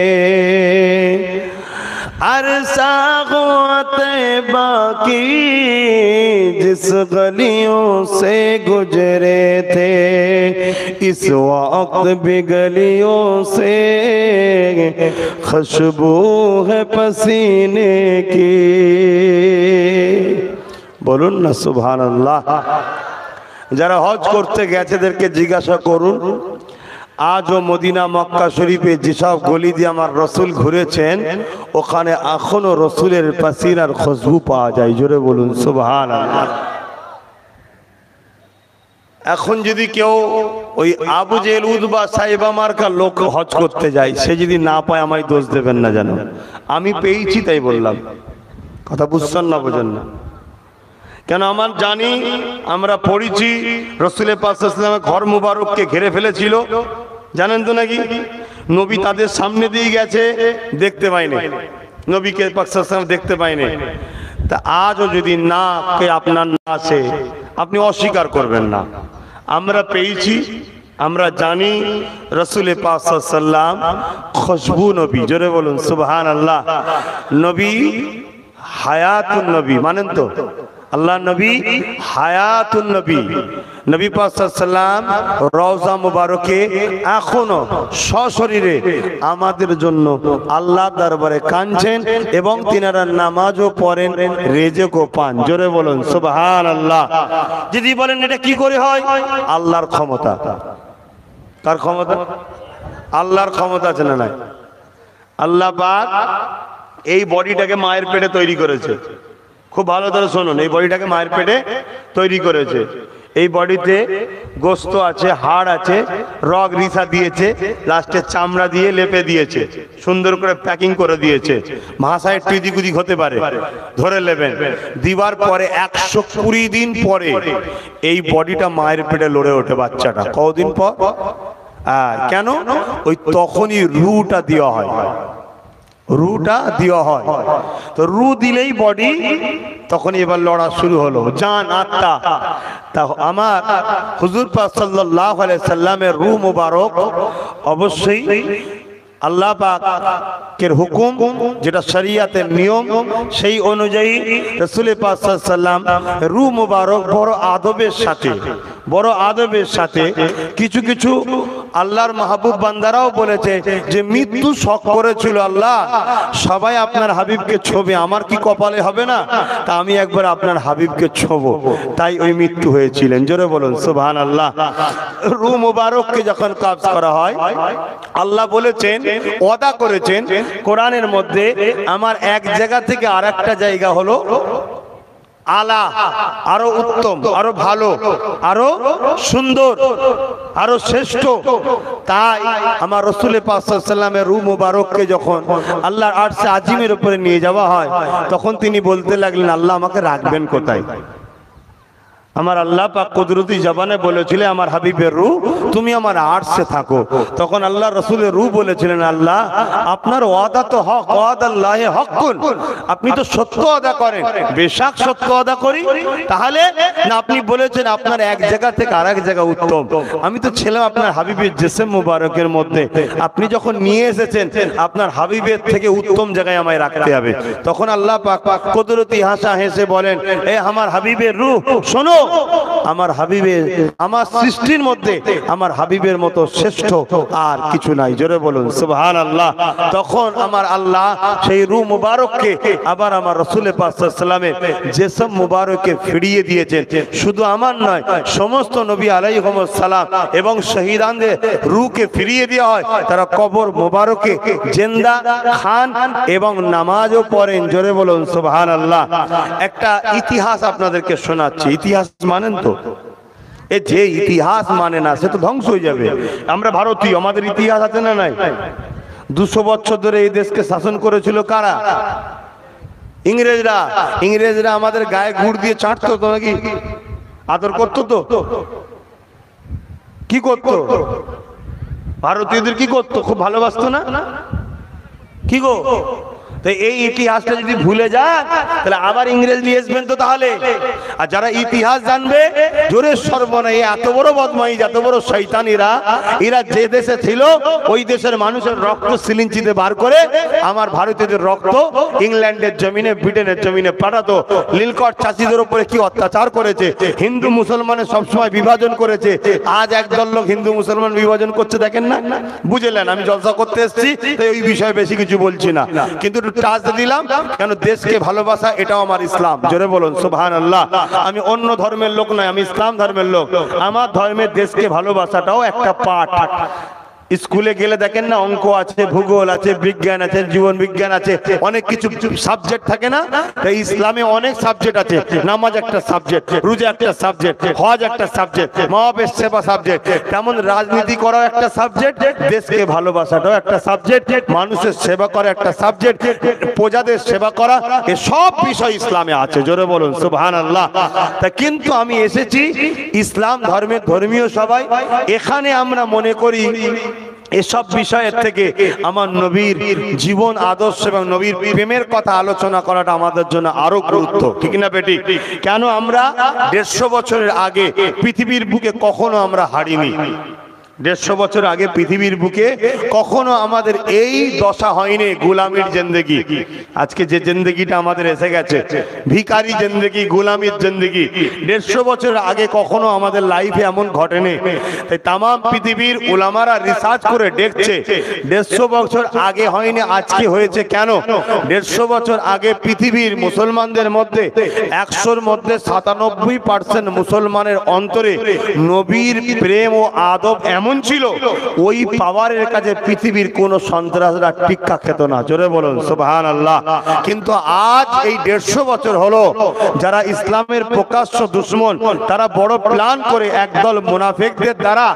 अरसा हुआ तैबा की जिस गलियों से गुजरे थे, इस वक्त भी गलियों से खुशबू है पसीने की। বলুন না সুবহানাল্লাহ। যারা হজ করতে গেছেদেরকে জিজ্ঞাসা করুন, আজও মদিনা মক্কা শরীফে যেসব গলি দিয়ে আমার রসুল ঘুরেছেন, ওখানে এখনো রসুলের পাসিনার খুশবু পাওয়া যায়। জোরে বলুন সুবহানাল্লাহ। এখন যদি কেউ ওই আবু জেহেল উতবা সাইবা মার্কার লোক হজ করতে যায়, সে যদি না পায় আমায় দোষ দেবেন না, জানো আমি পেয়েছি তাই বললাম। কথা বুঝছেন না? বোঝেন না কেন? আমার জানি, আমরা পড়েছি রাসূলের পাক সাল্লাল্লাহু আলাইহি ওয়াসাল্লামের ঘর মুবারককে ঘিরে ফেলেছিল, জানেন তো নাকি? নবী তাদের সামনে দিয়ে গেছে, দেখতে পায়নি, নবীকে পাক সাল্লাল্লাহু আলাইহি ওয়াসাল্লাম দেখতে পায়নি। তা আজও যদি না কে আপনার না আসে, আপনি অস্বীকার করবেন না। আমরা পেয়েছি, আমরা জানি রাসূলের পাক সাল্লাল্লাহু আলাইহি ওয়াসাল্লাম খুশবু নবী। জোরে বলুন সুবহানাল্লাহ। নবী হায়াতুন নবী, মানেন তো? আল্লাহ নবী হায়াতুন নবী। নবী পাক সাল্লাল্লাহু আলাইহি ওয়াসাল্লাম রওজা মুবারকে এখনো সশরীরে আমাদের জন্য আল্লাহ দরবারে কাঁদছেন এবং তিনারা নামাজও পড়েন, রেজেকও পান। জোরে বলুন সুবহানাল্লাহ। যদি বলেন এটা কি করে হয়, আল্লাহর ক্ষমতা। কার ক্ষমতা? আল্লাহর ক্ষমতা আছে না নাই? আল্লাহ পাক এই বডিটাকে মায়ের পেটে তৈরি করেছে। খুব ভালো করে শুনুন, এই বডিটাকে মায়ের পেটে তৈরি করেছে। এই বডিতে গোস্ত আছে, হাড় আছে, রগ রিসা দিয়েছে, লাস্টে চামড়া দিয়ে লেপে দিয়েছে, সুন্দর করে প্যাকিং করে দিয়েছে। ভাষায় একটু এদিক ওদিক হতে পারে, ধরে নেবেন। দিবার পরে 120 দিন পরে এই বডিটা মায়ের পেটে লড়ে ওঠে বাচ্চাটা। কতদিন পর? কেন? ওই তখনই রুটা দেওয়া হয়। রুটা দেওয়া হয়। তো রু দিলেই বডি তখন এবার লড়া শুরু হলো, জান আত্মা। তা আমার হুজুর পাক সাল্লাল্লাহু আলাইহি সাল্লামের রু মুবারক অবশ্যই আল্লাহ পাকের হুকুম, যেটা শরিয়াতের নিয়ম, সেই অনুযায়ী রাসূল পাক সাল্লাল্লাহু আলাইহি সাল্লাম রু মুবারক বড় আদবের সাথে কিছু কিছু আল্লাহর মাহবুব বান্দারাও বলেছে যে মৃত্যু শখ করেছিল, আল্লাহ সবাই আপনার হাবিবকে ছোবে, আমার কি কপালে হবে না? তা আমি একবার আপনার হাবিবকে ছোবো, তাই ওই মৃত্যু হয়েছিলেন। জোরে বলুন সুবহানাল্লাহ। রু মুবারককে যখন কবজ করা হয়, আল্লাহ বলেছেন, ওয়াদা করেছেন কোরআনের মধ্যে, আমার এক জায়গা থেকে আরেকটা জায়গা হলো আলা, আরো উত্তম, আরো ভালো, আরো সুন্দর, আরো শ্রেষ্ঠ। তাই আমার রাসূল পাক সাল্লাল্লাহু আলাইহি ওয়াসাল্লামের রূহ মুবারককে যখন আল্লাহর আরশে আজিমের উপরে নিয়ে যাওয়া হয়, তখন তিনি বলতে লাগলেন, আল্লাহ আমাকে রাখবেন কোথায়? আমার আল্লাহ পাক কুদরতি জবানে বলেছিলেন, আমার হাবিবের রূহ তুমি আমার আরশে থাকো। তখন আল্লাহ রাসূলের রূহ বলেছিলেন, আল্লাহ আপনার ওয়াদা তো হক, ওয়াদাল্লাহি হকুন, আপনি তো সত্য আদা করেন। বেশক সত্য আদা করি, তাহলে না আপনি বলেছেন আপনার এক জায়গা থেকে আরেক জায়গা উত্তম। আমি তো ছিলাম আপনার হাবিবের জিসম মুবারকের মধ্যে, আপনি যখন নিয়ে এসেছেন আপনার হাবিবের থেকে উত্তম জায়গায় আমায় রাখতে হবে। তখন আল্লাহ পাক কুদরতি হাসা হেসে বলেন, এ আমার হাবিবের রূহ শোনো, আমার হাবিবের, আমার সৃষ্টির মধ্যে আমার হাবিবের মতো শ্রেষ্ঠ আর কিছু নাই। জোরে বলুন সুবহানাল্লাহ। তখন আমার আল্লাহ সেই রূহ মুবারককে আবার আমার রাসূল পাক সাল্লাল্লাহু আলাইহি ওয়াসাল্লামের জিসম মুবারকে ফিরিয়ে দিয়েছেন। শুধু আমার নয়, সমস্ত নবী আলাইহিমুস সালাম এবং শহীদানদের রূহকে ফিরিয়ে দেওয়া হয়। তারা কবর মুবারকে জিন্দা খান এবং নামাজও পড়েন। জোরে বলুন সুবহানাল্লাহ। একটা ইতিহাস আপনাদেরকে শোনাচ্ছি। ইতিহাস মানেন তো? এ যে ইতিহাস মানে না সে তো ধ্বংস হয়ে যাবে। আমরা ভারতীয়, আমাদের ইতিহাস আছে না নাই? 200 বছর ধরে এই দেশকে শাসন করেছিল কারা? ইংরেজরা। ইংরেজরা আমাদের গায়ে গুড় দিয়ে চাটতো তো নাকি? আদর করতো তো? কি করতো? ভারতীয়দের কি করতো? খুব ভালোবাসতো না? কি গো? তো এই ইতিহাসটা যদি ভুলে যান, তাহলে আবার ইংরেজ নিয়ে আসবেন তো তাহলে। আর যারা ইতিহাস জানবে, জোরে সর্বনাশ, এত বড় বদমাইশ, এত বড় শয়তানিরা, এরা যে দেশে ছিল ওই দেশের মানুষের রক্ত সিলিঞ্চিতে বার করে আমার ভারতীয়দের রক্ত ইংল্যান্ডের জমিনে, ব্রিটেনের জমিনে পাঠাতো। নীলকর চাষিদের উপরে কি অত্যাচার করেছে, হিন্দু মুসলমানের সবসময় বিভাজন করেছে। আজ একদল লোক হিন্দু মুসলমান বিভাজন করছে, দেখেন না? বুঝলেন, আমি জলসা করতে এসেছি, তাই ওই বিষয়ে বেশি কিছু বলছি না, কিন্তু টাচ দিলাম কেন দেশকে ভালোবাসা এটাও আমার ইসলাম। জোরে বলুন সুবহানাল্লাহ। আমি অন্য ধর্মের লোক নয়, আমি ইসলাম ধর্মের লোক। আমার ধর্মের দেশকে ভালোবাসাটাও একটা পাঠ। স্কুলে গেলে দেখেন না, অঙ্ক আছে, ভূগোল আছে, বিজ্ঞান আছে, জীবন বিজ্ঞান আছে, অনেক কিছু সাবজেক্ট থাকে না? তাই ইসলামে অনেক সাবজেক্ট আছে। নামাজ একটা সাবজেক্ট, রোজা একটা সাবজেক্ট, হজ একটা সাবজেক্ট, মহাবেশ সেবা সাবজেক্ট। তেমন রাজনীতি করাও একটা সাবজেক্ট, দেশকে ভালোবাসাটাও একটা সাবজেক্ট, মানুষের সেবা করা একটা সাবজেক্ট, প্রজাদের সেবা করা, এই সব বিষয় ইসলামে আছে। জোরে বলুন সুবহানাল্লাহ। তা কিন্তু আমি এসেছি ইসলাম ধর্মের ধর্মীয় সবাই, এখানে আমরা মনে করি এসব বিষয়ের থেকে আমার নবীর জীবন আদর্শ এবং নবীর প্রেমের কথা আলোচনা করাটা আমাদের জন্য আরো গুরুত্ব, ঠিক না বেটি? কেন আমরা 150 বছরের আগে পৃথিবীর বুকে কখনো আমরা হারিনি। 150 বছর আগে পৃথিবীর বুকে কখনো আমাদের এই দশা হয়নি গোলামির জিন্দেগি। আজকে যে জিন্দেগিটা আমাদের এসে গেছে, ভিখারি জিন্দেগি, গোলামির জিন্দেগি, 150 বছর আগে কখনো আমাদের লাইফে এমন ঘটেনি। তাই তাম পৃথিবীর উলামারা রিসার্চ করে দেখছে 150 বছর আগে হয়নি, আজকে হয়েছে। কেন? 150 বছর আগে পৃথিবীর মুসলমানদের মধ্যে 100-র মধ্যে 97% মুসলমানের অন্তরে নবীর প্রেম ও আদব এমন ছিল, ওই পাওয়ারের কাছে পৃথিবীর কোন সন্ত্রাসরা টিক্কা খেত না। জোরে বলুন সুবহানাল্লাহ। কিন্তু আজ এই 150 বছর হলো, যারা ইসলামের প্রকাশ্য দুশমন, তারা বড় প্ল্যান করে একদল মুনাফিকদের দ্বারা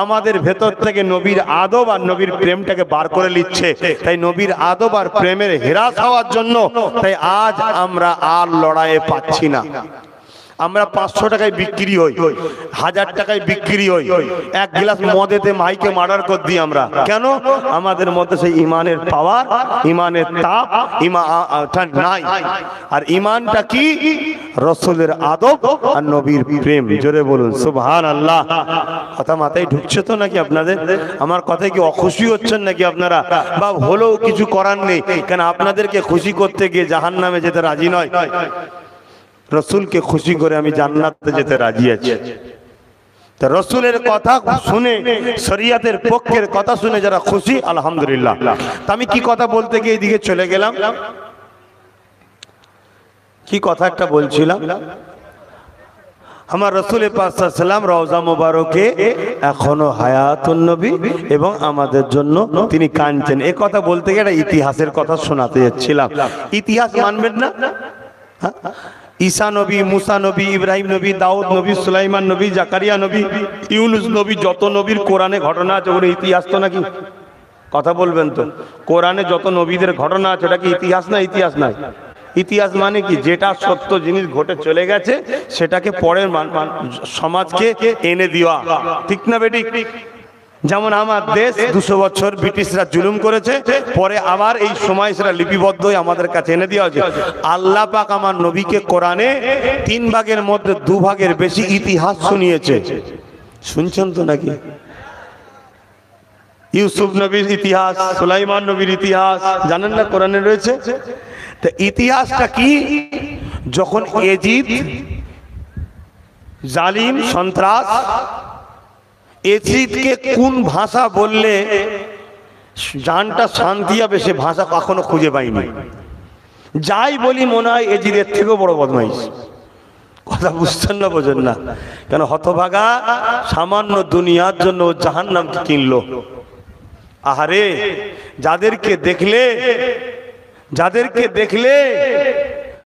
আমাদের ভেতর থেকে নবীর আদব আর নবীর প্রেমটাকে বার করে নিচ্ছে। তাই নবীর আদব আর প্রেমের হেরাস হওয়ার জন্য তাই আজ আমরা আর লড়াইয়ে পাচ্ছি না। আমরা 500 টাকায় বিক্রি হই, 1000 টাকায় বিক্রি হই, এক গ্লাস মদেতে মাইকে মার্ডার করে দিই আমরা। কেন? আমাদের মধ্যে সেই ইমানের পাওয়ার, ইমানের তাপ ইমান নাই। আর ইমানটা কি? রাসূলের আদব আর নবীর প্রেম। জোরে বলুন সুবহানাল্লাহ। কথা মাথায় ঢুকছে তো নাকি আপনাদের? আমার কথায় কি অখুশি হচ্ছেন নাকি আপনারা? বা হলেও কিছু করার নেই, কেন আপনাদেরকে খুশি করতে গিয়ে জাহান্নামে যেতে রাজি নয়, রসুলকে খুশি করে আমি জান্নাতে যেতে রাজি আছি। তা রসুলের কথা শুনে, শরিয়তের পক্ষের কথা শুনে যারা খুশি, আলহামদুলিল্লাহ। তা আমি কি কথা বলতে গিয়ে এদিকে চলে গেলাম, কি কথা একটা বলছিলাম। আমার রসুলের পাক সাল্লাল্লাহু আলাইহি ওয়াসাল্লাম রওজা মোবারকে এখনো হায়াতুন নবী এবং আমাদের জন্য তিনি কাঁদছেন। এই কথা বলতে গিয়ে একটা ইতিহাসের কথা শোনাতে যাচ্ছিলাম। ইতিহাস মানবেন না? ঈসা নবী, মুসা নবী, ইব্রাহিম নবী, দাউদ নবী, সুলাইমান নবী, জাকারিয়া নবী, ইউনুস নবী, যত নবীর কোরআনে ঘটনা আছে ওগুলো ইতিহাস তো নাকি? কথা বলবেন তো? কোরআনে যত নবীদের ঘটনা আছে ওটা কি ইতিহাস না? ইতিহাস নাই। ইতিহাস মানে কি? যেটা সত্য জিনিস ঘটে চলে গেছে সেটাকে পরের সমাজকে এনে দেওয়া, ঠিক না বেটি? যেমন আমার দেশ 200 বছর ব্রিটিশরা জুলুম করেছে, পরে আবার এই সময় সেটা লিপিবদ্ধ হয়ে আমাদের কাছে এনে দেওয়া হয়েছে। আল্লাহ পাক আমার নবীকে কোরআনে 3 ভাগের মধ্যে 2 ভাগের বেশি ইতিহাস শুনিয়েছে। শুনছেন তো নাকি? ইউসুফ নবীর ইতিহাস, সুলাইমান নবীর ইতিহাস জানেন না কোরআনে রয়েছে? তো ইতিহাসটা কি? যখন এজিদ জালিম সন্ত্রাস, এজিদকে কোন ভাষা বললে জানটা শান্তি হবে সে ভাষা কখনো খুঁজে পাইনি। যাই বলি মনে হয় এজিদের থেকেও বড় বদমাইশ। কথা বুঝছেন না? বোঝেন না কেন? হতভাগা সামান্য দুনিয়ার জন্য জাহান্নামকে কিনলো। আহারে, যাদেরকে দেখলে